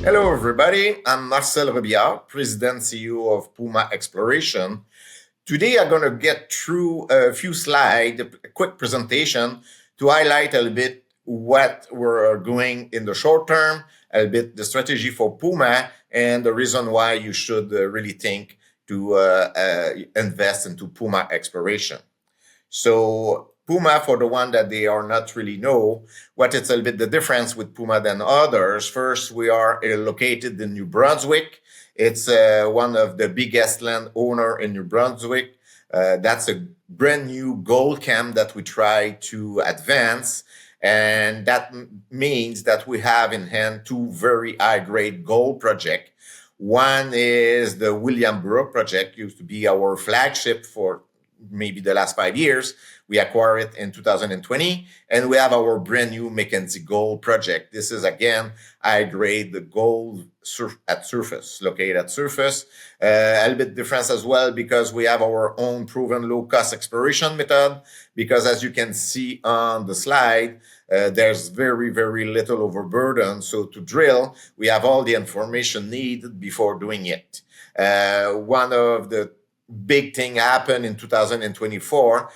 Hello, everybody. I'm Marcel Robillard, President CEO of Puma Exploration. Today, I'm going to get through a few slides, a quick presentation to highlight a little bit what we're doing in the short term, a little bit the strategy for Puma, and the reason why you should really think to invest into Puma Exploration. So Puma, for the one that they are not really know, what it's a little bit the difference with Puma than others. First, we are located in New Brunswick. It's one of the biggest land owner in New Brunswick. That's a brand new gold camp that we try to advance. And that means that we have in hand two very high grade gold projects. One is the Williams Brook Project, used to be our flagship for maybe the last 5 years. We acquired it in 2020, and we have our brand new Mackenzie Gold Project. This is again high grade the gold at surface, located at surface. A little bit different as well because we have our own proven low cost exploration method. Because as you can see on the slide, there's very little overburden. So to drill, we have all the information needed before doing it. One of the big thing happened in 2024.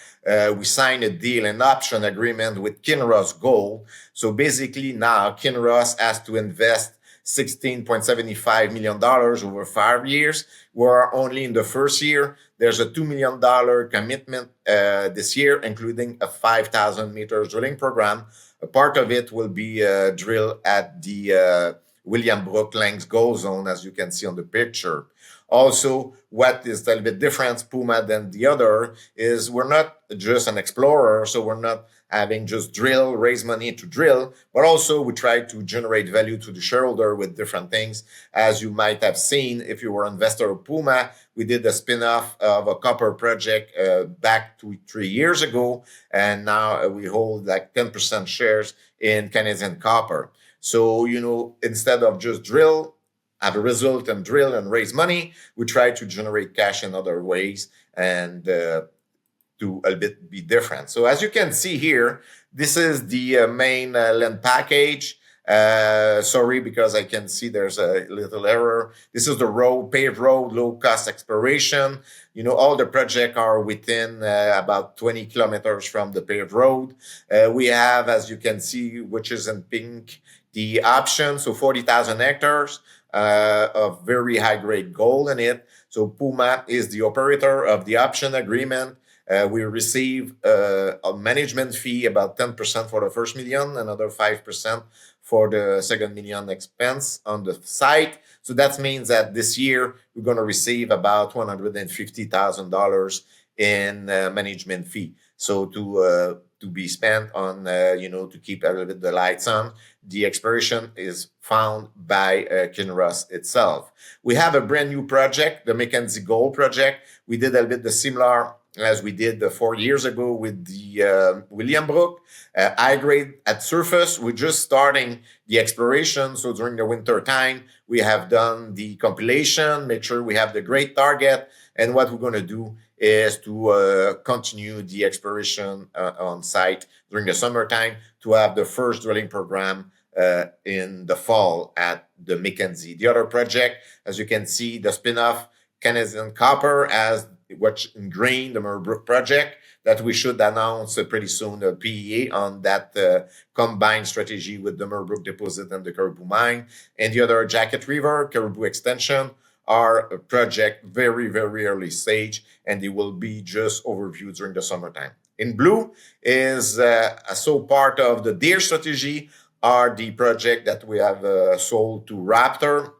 We signed a deal and option agreement with Kinross Gold. So basically now Kinross has to invest $16.75 million over 5 years. We're only in the first year. There's a $2 million commitment this year, including a 5,000 meters drilling program. A part of it will be drilled at the Williams Brook Gold Zone, as you can see on the picture. Also, what is a little bit different, Puma, than the other is we're not just an explorer, so we're not having just drill, raise money to drill, but also we try to generate value to the shareholder with different things. As you might have seen, if you were an investor of Puma, we did a spin-off of a copper project back to 3 years ago, and now we hold like 10% shares in Canadian Copper. So, instead of just drill, have a result and drill and raise money, we try to generate cash in other ways and to a bit be different. So as you can see here, this is the main land package. Sorry, because I can see there's a little error. This is the road, paved road, low cost exploration. All the projects are within about 20 kilometers from the paved road. We have, as you can see, which is in pink, the option, so 40,000 hectares of very high grade gold in it. So Puma is the operator of the option agreement. We receive a management fee, about 10% for the first million, another 5% for the second million expense on the site. So that means that this year we're going to receive about $150,000 in management fee. So to be spent on, to keep a little bit the lights on. The exploration is found by Kinross itself. We have a brand new project, the Mackenzie Gold Project. We did a little bit the similar as we did 4 years ago with the Williams Brook. High grade at surface. We're just starting the exploration. So during the winter time, we have done the compilation, make sure we have the great target. And what we're going to do is to continue the exploration on site during the summertime to have the first drilling program in the fall at the Mackenzie. The other project, as you can see, the spin-off Canadian Copper as what's in green, the Williams Brook Project, that we should announce pretty soon a PEA on that combined strategy with the Williams Brook deposit and the Caribou mine. And the other Jacket River, Caribou extension, are a project very early stage, and they will be just overviewed during the summertime. In blue is so part of the Deer strategy are the project that we have sold to Raptor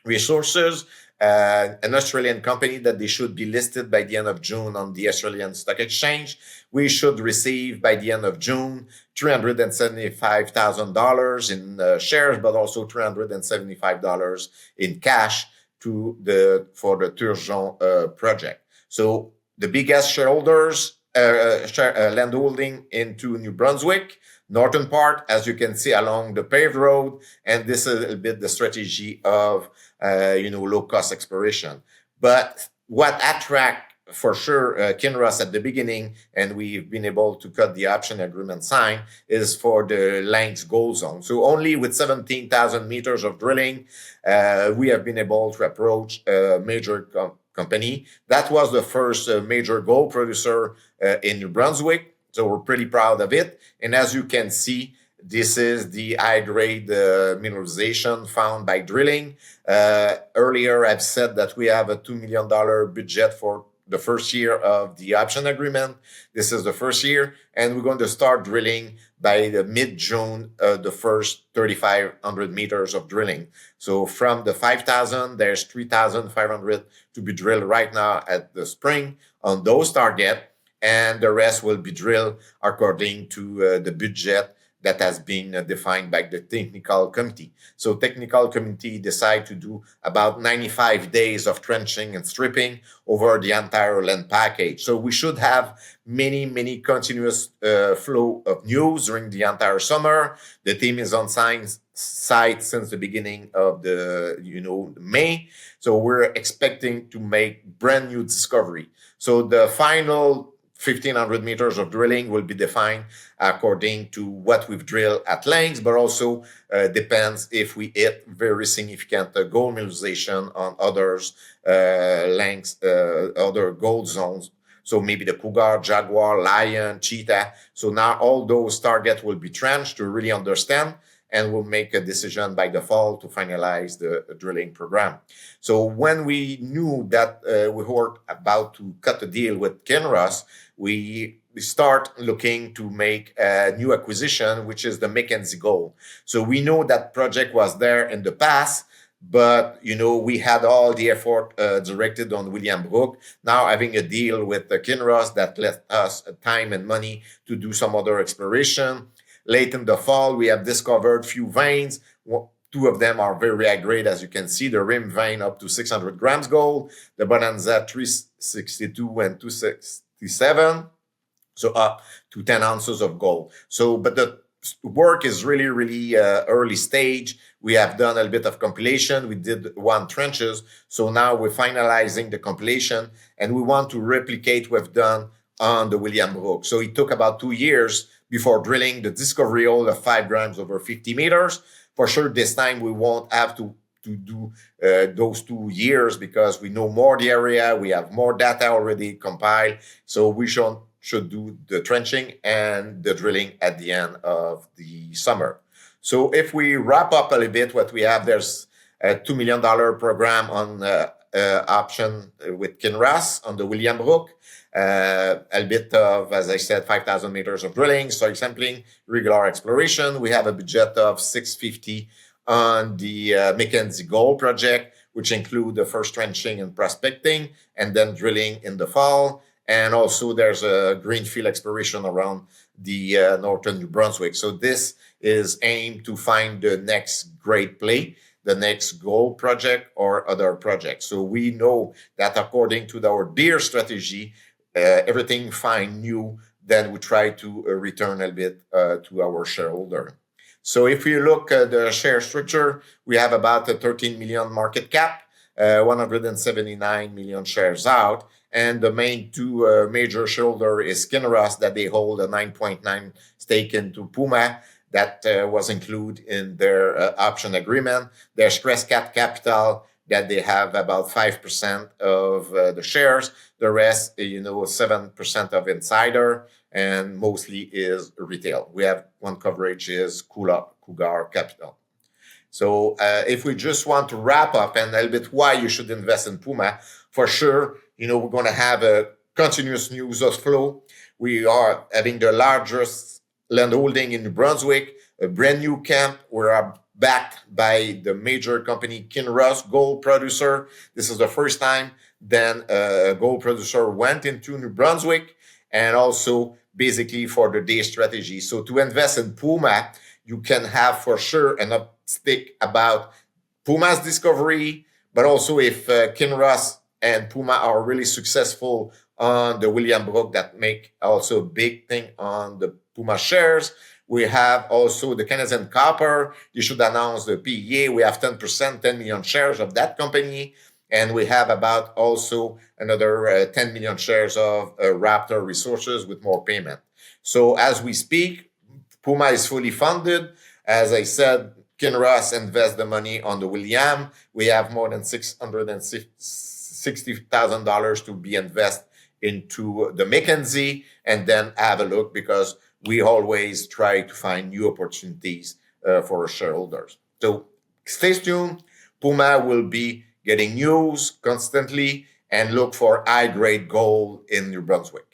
Resources, an Australian company that they should be listed by the end of June on the Australian Stock Exchange. We should receive by the end of June $375,000 in shares, but also $375 in cash for the Turgeon project. So the biggest shareholders, landholding into New Brunswick, northern part, as you can see along the paved road, and this is a little bit the strategy of low cost exploration. But what attract for sure, Kinross at the beginning, and we've been able to cut the option agreement sign, is for the Lanks Gold Zone. So only with 17,000 meters of drilling, we have been able to approach a major company. That was the first major gold producer in New Brunswick. So we're pretty proud of it. And as you can see, this is the high-grade mineralization found by drilling. Earlier, I've said that we have a $2 million budget for the first year of the option agreement. This is the first year, and we're going to start drilling by the mid-June, the first 3,500 meters of drilling. So from the 5,000, there's 3,500 to be drilled right now at the spring on those targets, and the rest will be drilled according to the budget that has been defined by the technical committee. So technical committee decide to do about 95 days of trenching and stripping over the entire land package. So we should have many continuous flow of news during the entire summer. The team is on site since the beginning of the May. So we're expecting to make brand new discovery. So the final 1,500 meters of drilling will be defined according to what we've drilled at Lanks, but also depends if we hit very significant gold mineralization on others Lanks, other gold zones. So maybe the Cougar, Jaguar, Lion, Cheetah. So now all those targets will be trenched to really understand, and we'll make a decision by the fall to finalize the drilling program. So when we knew that we were about to cut a deal with Kinross, we start looking to make a new acquisition, which is the Mackenzie Gold. So we know that project was there in the past, but we had all the effort directed on Williams Brook. Now having a deal with Kinross that left us time and money to do some other exploration. Late in the fall, we have discovered few veins. Two of them are very high grade, as you can see. The rim vein up to 600 grams gold, the Bonanza 362 and 267, so up to 10 ounces of gold. So, but the work is really early stage. We have done a little bit of compilation. We did one trenches. So now we're finalizing the compilation, and we want to replicate what we've done on the Williams Brook. So it took about 2 years before drilling the discovery hole of 5 grams over 50 meters. For sure, this time we won't have to do those 2 years because we know more the area. We have more data already compiled. So we should do the trenching and the drilling at the end of the summer. So if we wrap up a little bit what we have, there's a $2 million program on option with Kinross on the Williams Brook. A bit of, as I said, 5,000 meters of drilling, soil sampling, regular exploration. We have a budget of $650 on the Mackenzie Gold Project, which include the first trenching and prospecting, and then drilling in the fall. And also there's a greenfield exploration around the northern New Brunswick. So this is aimed to find the next great play, the next gold project or other projects. So we know that according to our DEER strategy, everything find new, then we try to return a bit to our shareholder. So if you look at the share structure, we have about a 13 million market cap, 179 million shares out. And the main two major shareholder is Kinross, that they hold a 9.9 stake into Puma that was included in their option agreement. There's Crescat Capital that they have about 5% of the shares. The rest, 7% of insider, and mostly is retail. We have one coverage is Cougar Capital. So if we just want to wrap up and a little bit why you should invest in Puma, for sure, we're going to have a continuous news flow. We are having the largest land holding in New Brunswick, a brand new camp. We are backed by the major company Kinross Gold Producer. This is the first time then a gold producer went into New Brunswick, and also basically for the day strategy. So to invest in Puma, you can have for sure an uptick about Puma's discovery, but also if Kinross and Puma are really successful on the Williams Brook, that make also a big thing on the Puma shares. We have also the Canadian Copper. You should announce the PEA. We have 10%, 10 million shares of that company. And we have about also another 10 million shares of Raptor Resources with more payment. So as we speak, Puma is fully funded. As I said, Kinross invest the money on the William. We have more than $660,000 to be invested into the Mackenzie, and then have a look, because we always try to find new opportunities for our shareholders. So stay tuned. Puma will be getting news constantly, and look for high-grade gold in New Brunswick.